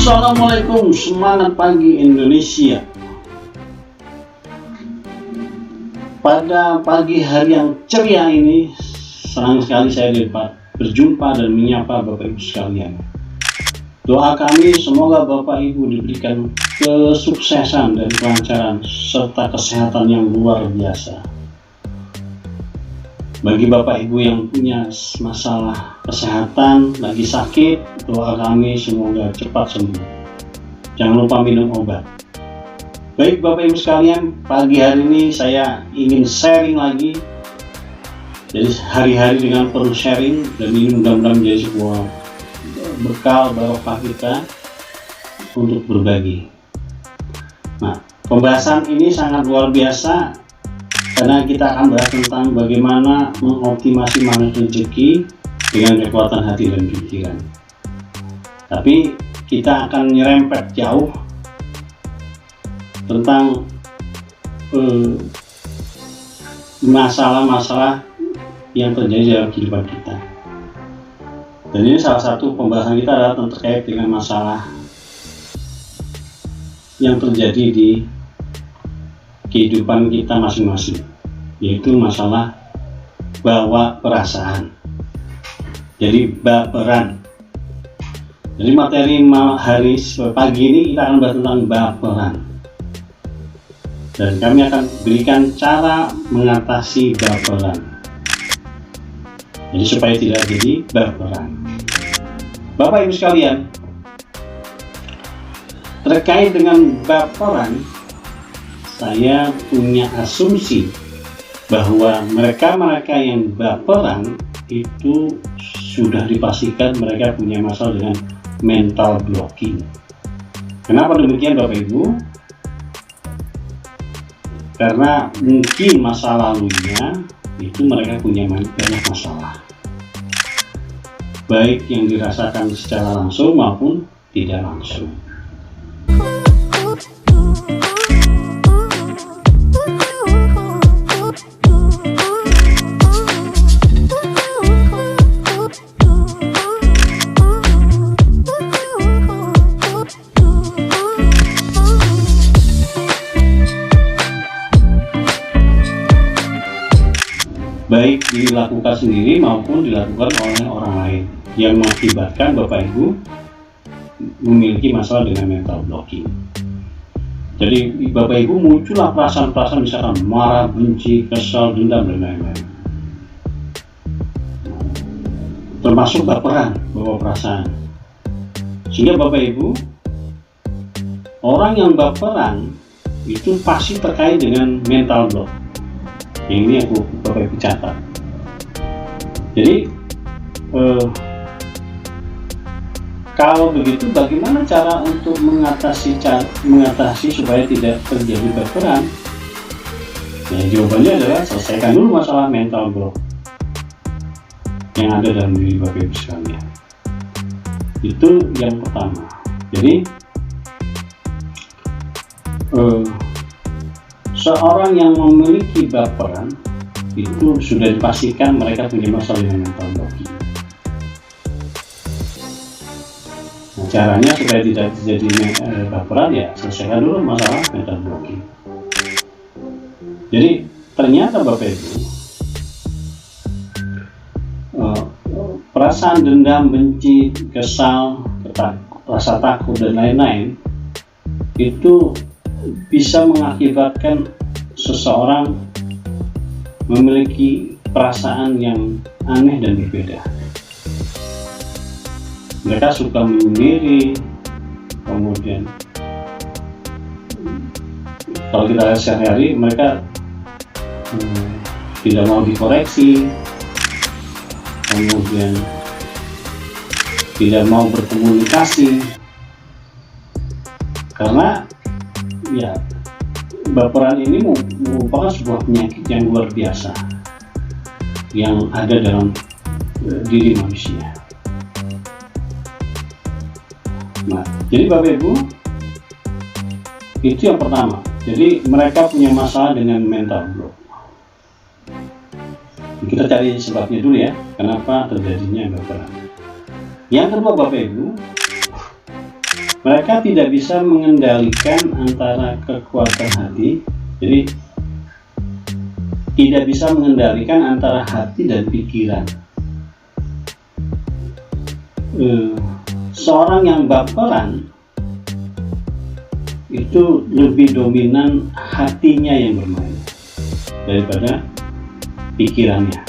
Assalamualaikum, semangat pagi Indonesia. Pada pagi hari yang ceria ini, senang sekali saya dapat berjumpa dan menyapa Bapak Ibu sekalian. Doa kami semoga Bapak Ibu diberikan kesuksesan dan kelancaran serta kesehatan yang luar biasa. Bagi Bapak Ibu yang punya masalah kesehatan, lagi sakit, doa kami semoga cepat sembuh. Jangan lupa minum obat. Baik Bapak Ibu sekalian, pagi hari ini saya ingin sharing lagi. Jadi hari-hari dengan penuh sharing, dan ini mudah-mudahan menjadi sebuah bekal barokah kita untuk berbagi. Nah, pembahasan ini sangat luar biasa karena kita akan bahas tentang bagaimana mengoptimasi manage rezeki dengan kekuatan hati dan pikiran. Tapi kita akan nyerempet jauh tentang masalah-masalah yang terjadi dalam kehidupan kita. Dan ini salah satu pembahasan kita adalah terkait dengan masalah yang terjadi di kehidupan kita masing-masing, yaitu masalah bawa perasaan. Jadi baperan. Jadi materi hari pagi ini kita akan bahas tentang baperan, dan kami akan berikan cara mengatasi baperan, jadi supaya tidak jadi baperan. Bapak Ibu sekalian, terkait dengan baperan, saya punya asumsi bahwa mereka yang baperan itu sudah dipastikan mereka punya masalah dengan mental blocking. Kenapa demikian Bapak Ibu? Karena mungkin masa lalunya itu mereka punya banyak masalah, baik yang dirasakan secara langsung maupun tidak langsung. Baik dilakukan sendiri maupun dilakukan oleh orang lain, yang mengakibatkan Bapak Ibu memiliki masalah dengan mental blocking. Jadi Bapak Ibu muncullah perasaan-perasaan misalkan marah, benci, kesal, dendam, dan lain-lain, termasuk baperan, bawa perasaan. Sehingga Bapak Ibu, orang yang baperan itu pasti terkait dengan mental block. Ini aku Bapak Ibu catat. Jadi kalau begitu, bagaimana cara untuk mengatasi supaya tidak terjadi baperan? Ya, jawabannya adalah selesaikan dulu masalah mental block yang ada dalam diri Bapak Ibu sekalian. Itu yang pertama. Jadi seorang yang memiliki baperan itu sudah dipastikan mereka punya masalah dengan mental blocking. Nah, caranya supaya tidak terjadi baperan, ya selesaikan dulu masalah mental blocking. Jadi ternyata Bapak Ibu, perasaan dendam, benci, kesal, rasa takut, dan lain-lain itu bisa mengakibatkan seseorang memiliki perasaan yang aneh dan berbeda. Mereka suka menyendiri, kemudian kalau kita lihat sehari-hari mereka tidak mau dikoreksi, kemudian tidak mau berkomunikasi, karena ya baperan ini merupakan sebuah penyakit yang luar biasa yang ada dalam diri manusia. Nah, jadi Bapak Ibu, itu yang pertama. Jadi mereka punya masalah dengan mental block. Kita cari sebabnya dulu ya, kenapa terjadinya baperan. Yang kedua Bapak Ibu, Mereka tidak bisa mengendalikan antara kekuatan hati, jadi tidak bisa mengendalikan antara hati dan pikiran. Seorang yang baperan itu lebih dominan hatinya yang bermain daripada pikirannya.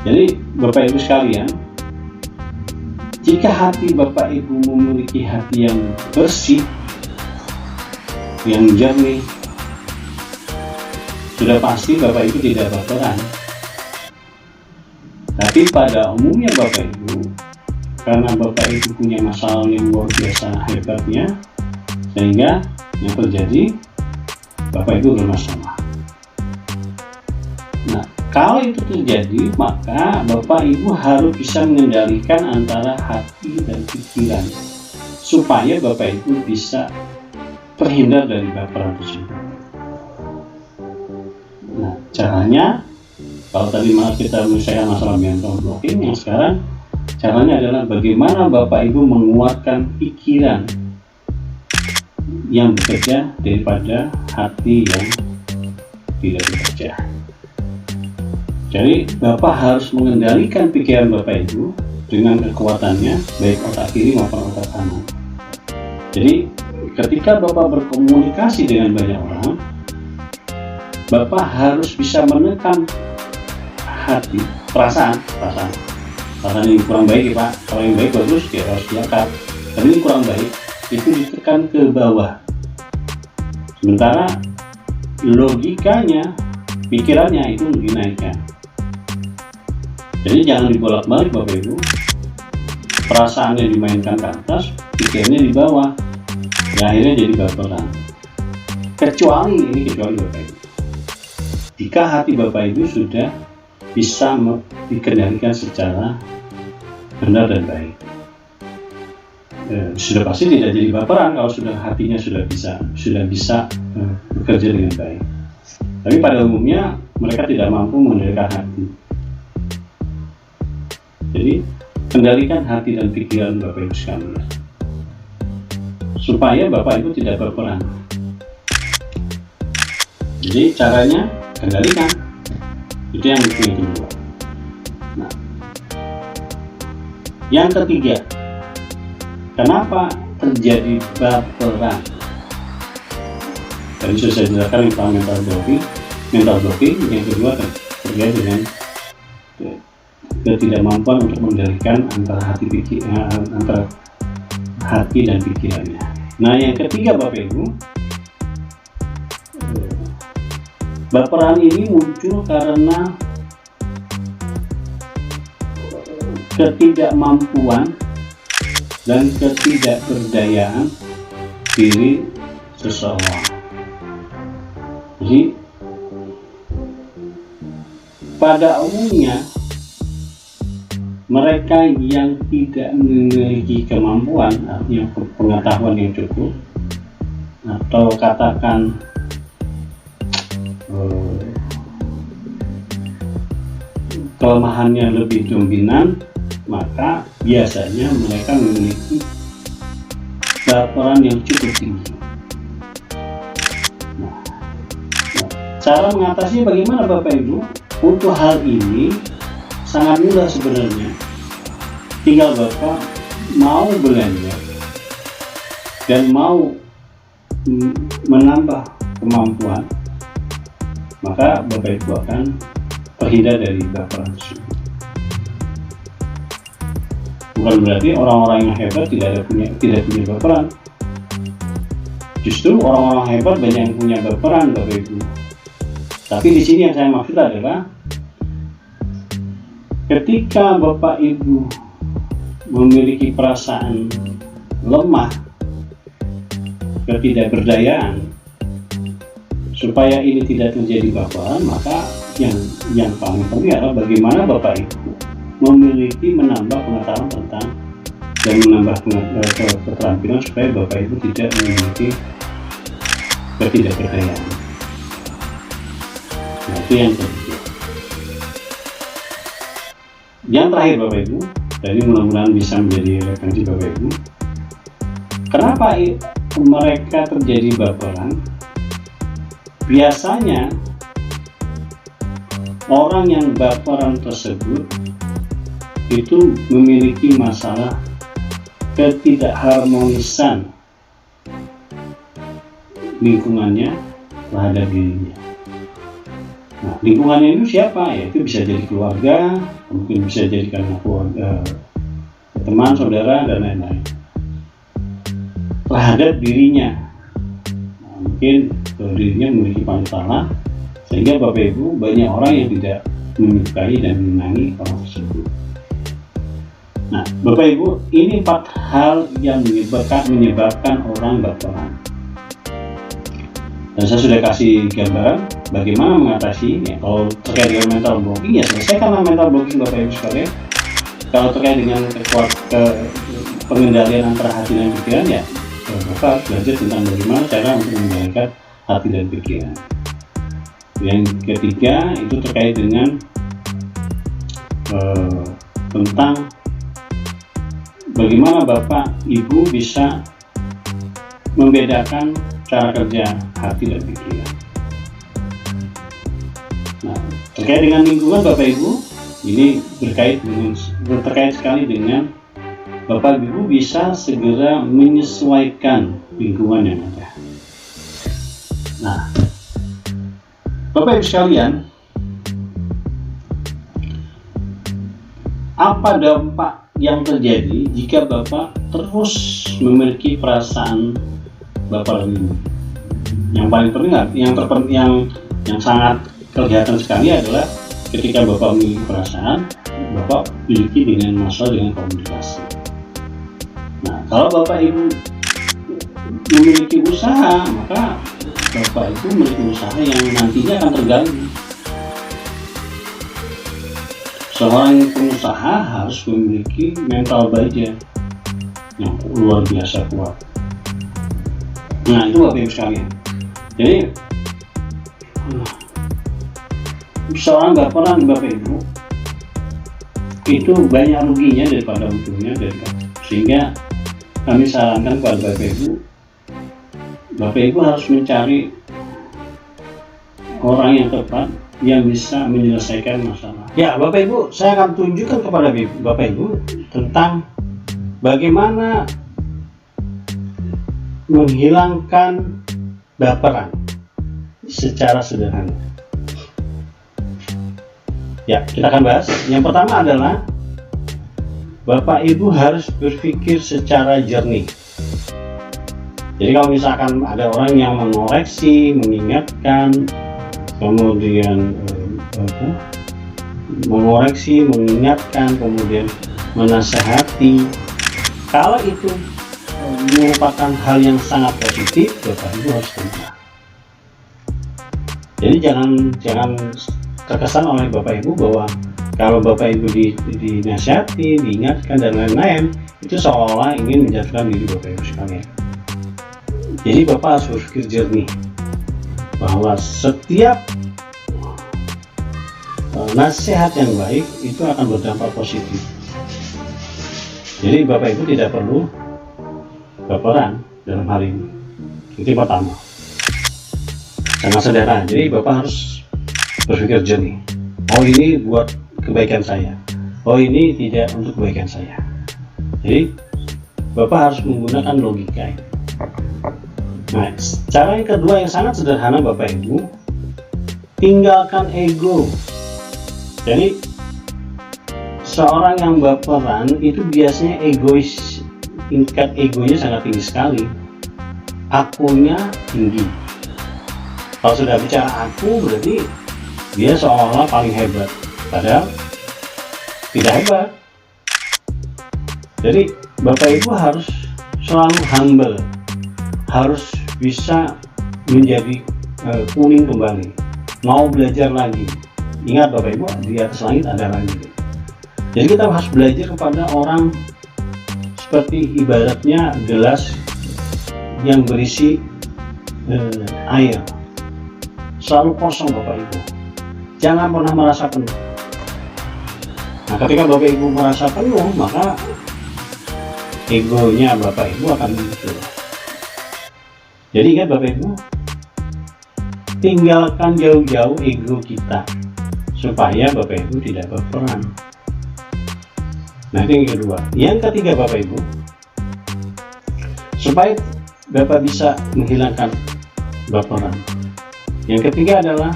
Jadi Bapak Ibu sekalian, jika hati Bapak Ibu memiliki hati yang bersih, yang jernih, sudah pasti Bapak Ibu tidak baperan. Tapi pada umumnya Bapak Ibu, karena Bapak Ibu punya masalah yang luar biasa hebatnya, sehingga yang terjadi Bapak Ibu bermasalah. Nah, kalau itu terjadi, maka Bapak Ibu harus bisa mengendalikan antara hati dan pikiran supaya Bapak Ibu bisa terhindar dari baperan tersebut. Nah, caranya, kalau tadi malah kita menyelesaikan masalah mental blocking, yang sekarang caranya adalah bagaimana Bapak Ibu menguatkan pikiran yang bekerja daripada hati yang tidak bekerja. Jadi Bapak harus mengendalikan pikiran Bapak Ibu dengan kekuatannya, baik otak kiri maupun otak kanan. Jadi ketika Bapak berkomunikasi dengan banyak orang, Bapak harus bisa menekan hati, perasaan ini kurang baik ya Pak, kalau yang baik bagus ya harus diangkat, tapi ini kurang baik, itu ditekan ke bawah. Sementara logikanya, pikirannya itu dinaikkan. Jadi jangan dibolak-balik Bapak Ibu, perasaannya dimainkan ke atas, pikirannya di bawah, ya akhirnya jadi baperan. Kecuali Bapak Ibu, jika hati Bapak Ibu sudah bisa dikendalikan secara benar dan baik, sudah pasti tidak jadi baperan kalau sudah hatinya sudah bisa bekerja dengan baik. Tapi pada umumnya mereka tidak mampu mengendalikan hati. Jadi kendalikan hati dan pikiran Bapak Ibu sekalian supaya Bapak Ibu tidak berperan. Jadi caranya kendalikan, itu yang kedua. Nah, yang ketiga, kenapa terjadi baperan? Tadi sudah saya jelaskan tentang mental blocking. Yang kedua terkait dengan ketidakmampuan untuk mengendalikan antara hati dan pikirannya. Nah, yang ketiga Bapak Ibu, baperan ini muncul karena ketidakmampuan dan ketidakberdayaan diri seseorang. Jadi pada umumnya mereka yang tidak memiliki kemampuan, artinya pengetahuan yang cukup, atau katakan kelemahannya lebih dominan, maka biasanya mereka memiliki baperan yang cukup tinggi. Nah, cara mengatasinya bagaimana Bapak Ibu? Untuk hal ini sangat mudah sebenarnya. Tinggal Bapak mau belanja dan mau menambah kemampuan, maka Bapak Ibu akan terhindar dari baperan tersebut. Bukan berarti orang-orang yang hebat tidak punya baperan. Justru orang-orang hebat banyak yang punya baperan Bapak Ibu. Tapi di sini yang saya maksud adalah ketika Bapak Ibu memiliki perasaan lemah, ketidakberdayaan, supaya ini tidak terjadi baperan, maka yang paling penting adalah bagaimana Bapak Ibu menambah pengetahuan tentang dan menambah keterampilan supaya Bapak Ibu tidak memiliki ketidakberdayaan. Nah, itu yang ketiga. Yang terakhir Bapak Ibu, dan ini mudah-mudahan bisa menjadi referensi Bapak Ibu, Kenapa mereka terjadi baperan? Biasanya orang yang baperan tersebut itu memiliki masalah ketidakharmonisan lingkungannya terhadap dirinya. Nah, lingkungannya itu siapa? Ya, itu bisa jadi keluarga, mungkin bisa jadi karena keluarga, teman, saudara, dan lain-lain. Terhadap dirinya, nah, mungkin dirinya memiliki masalah, sehingga Bapak Ibu banyak orang yang tidak menyukai dan menyenangi orang tersebut. Nah, Bapak Ibu, ini 4 hal yang menyebabkan orang baperan. Dan saya sudah kasih gambaran bagaimana mengatasi. Ya, kalau terkait dengan mental blocking, ya selesaikan mental blocking Bapak Ibu sekalian. Kalau terkait dengan pengendalian antara hati dan pikiran, ya Bapak belajar tentang bagaimana cara untuk mengendalikan hati dan pikiran. Yang ketiga itu terkait dengan tentang bagaimana Bapak Ibu bisa membedakan cara kerja hati dan pikiran. Nah, terkait dengan lingkungan Bapak Ibu, ini terkait sekali dengan Bapak Ibu bisa segera menyesuaikan lingkungan yang ada. Nah, Bapak Ibu sekalian, apa dampak yang terjadi jika Bapak terus memiliki perasaan baperan ini? Yang paling penting, yang sangat kelihatan sekali adalah ketika Bapak memiliki perasaan, Bapak memiliki dengan masalah dengan komunikasi. Nah, kalau Bapak Ibu memiliki usaha, maka Bapak Ibu memiliki usaha yang nantinya akan terganggu. Seorang pengusaha harus memiliki mental baja yang luar biasa kuat. Nah, itu Bapak Ibu sekalian. Jadi seorang baperan Bapak Ibu itu banyak ruginya daripada untungnya, sehingga kami sarankan kepada Bapak Ibu harus mencari orang yang tepat yang bisa menyelesaikan masalah. Ya, Bapak Ibu, saya akan tunjukkan kepada Bapak Ibu tentang bagaimana menghilangkan baperan secara sederhana. Ya, kita akan bahas. Yang pertama adalah Bapak Ibu harus berpikir secara jernih. Jadi kalau misalkan ada orang yang mengoreksi, mengingatkan, kemudian mengoreksi, mengingatkan, kemudian menasehati, kalau itu merupakan hal yang sangat positif, Bapak Ibu harus terima. Jadi jangan terkesan oleh Bapak Ibu bahwa kalau Bapak Ibu dinasihati, diingatkan dan lain-lain, itu seolah-olah ingin menjatuhkan diri Bapak Ibu sekalian. Jadi Bapak harus berpikir jernih bahwa setiap nasihat yang baik itu akan berdampak positif. Jadi Bapak Ibu tidak perlu baperan dalam hal ini. Itu pertama. Sangat sederhana. Jadi Bapak harus berpikir jernih. Oh, ini buat kebaikan saya. Oh, ini tidak untuk kebaikan saya. Jadi Bapak harus menggunakan logika. Nah, cara yang kedua yang sangat sederhana Bapak Ibu, tinggalkan ego. Jadi seorang yang baperan itu biasanya egois, tingkat egonya sangat tinggi sekali, akunya tinggi. Kalau sudah bicara aku, berarti dia seolah-olah paling hebat, padahal tidak hebat. Jadi Bapak Ibu harus selalu humble, harus bisa menjadi kuning kembali, mau belajar lagi. Ingat Bapak Ibu, di atas langit ada langit. Jadi kita harus belajar kepada orang seperti ibaratnya gelas yang berisi air, selalu kosong Bapak Ibu, jangan pernah merasa penuh. Nah, ketika Bapak Ibu merasa penuh, maka egonya Bapak Ibu akan muncul. Jadi ingat Bapak Ibu, tinggalkan jauh-jauh ego kita supaya Bapak Ibu tidak berperan. Nah, itu yang kedua. Yang ketiga Bapak Ibu, supaya Bapak bisa menghilangkan baperan. Yang ketiga adalah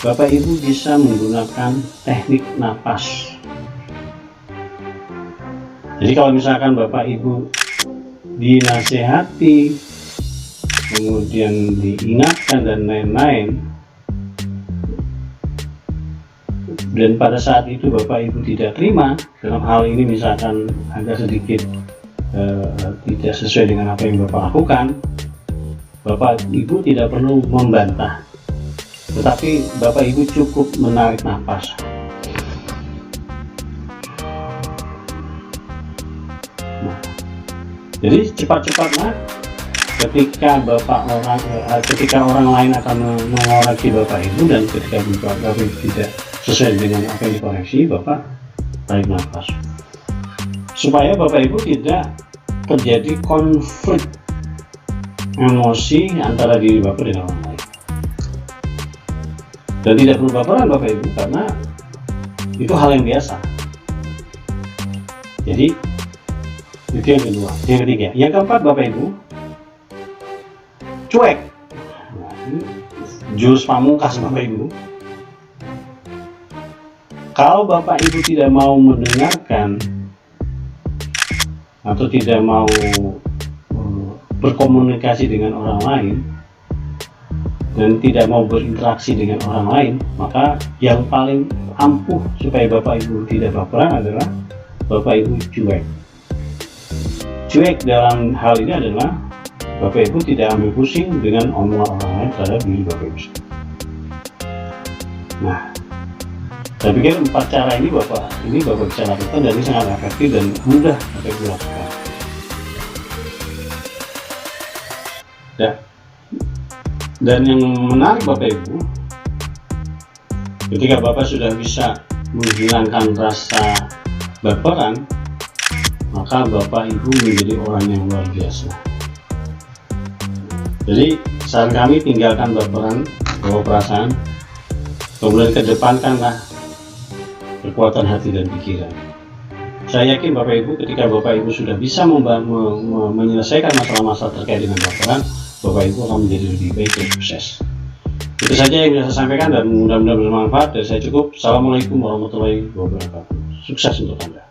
Bapak Ibu bisa menggunakan teknik napas. Jadi kalau misalkan Bapak Ibu dinasehati, kemudian diingatkan dan lain-lain, dan pada saat itu Bapak Ibu tidak terima, dalam hal ini misalkan agak sedikit tidak sesuai dengan apa yang Bapak lakukan, Bapak Ibu tidak perlu membantah, tetapi Bapak Ibu cukup menarik nafas. Jadi cepat-cepatlah ketika ketika orang lain akan mengoreksi Bapak Ibu, dan ketika Bapak Ibu tidak sesuai dengan apa yang dikoreksi, Bapak tarik nafas supaya Bapak Ibu tidak terjadi konflik emosi antara diri Bapak dengan orang lain. Dan tidak perlu baperan Bapak Ibu, karena itu hal yang biasa. Jadi itu yang kedua. Yang ketiga, yang keempat Bapak Ibu, cuek. Nah, jurus pamungkas Bapak Ibu. Kalau Bapak Ibu tidak mau mendengarkan atau tidak mau berkomunikasi dengan orang lain dan tidak mau berinteraksi dengan orang lain, maka yang paling ampuh supaya Bapak Ibu tidak baperan adalah Bapak Ibu cuek. Cuek dalam hal ini adalah Bapak Ibu tidak ambil pusing dengan omongan orang lain terhadap diri Bapak Ibu. Nah, saya pikir 4 cara ini Bapak bisa lakukan, dan ini sangat efektif dan mudah Bapak Ibu lakukan. Dan yang menarik Bapak Ibu, ketika Bapak sudah bisa menghilangkan rasa baperan, maka Bapak Ibu menjadi orang yang luar biasa. Jadi saran kami, tinggalkan baperan, bawa perasaan, kemudian kedepankanlah kekuatan hati dan pikiran. Saya yakin Bapak Ibu, ketika Bapak Ibu sudah bisa menyelesaikan masalah-masalah terkait dengan baperan, Bapak Ibu akan menjadi lebih baik dan sukses. Itu saja yang bisa saya sampaikan, dan mudah-mudahan bermanfaat. Dari saya cukup. Assalamualaikum warahmatullahi wabarakatuh. Sukses untuk Anda.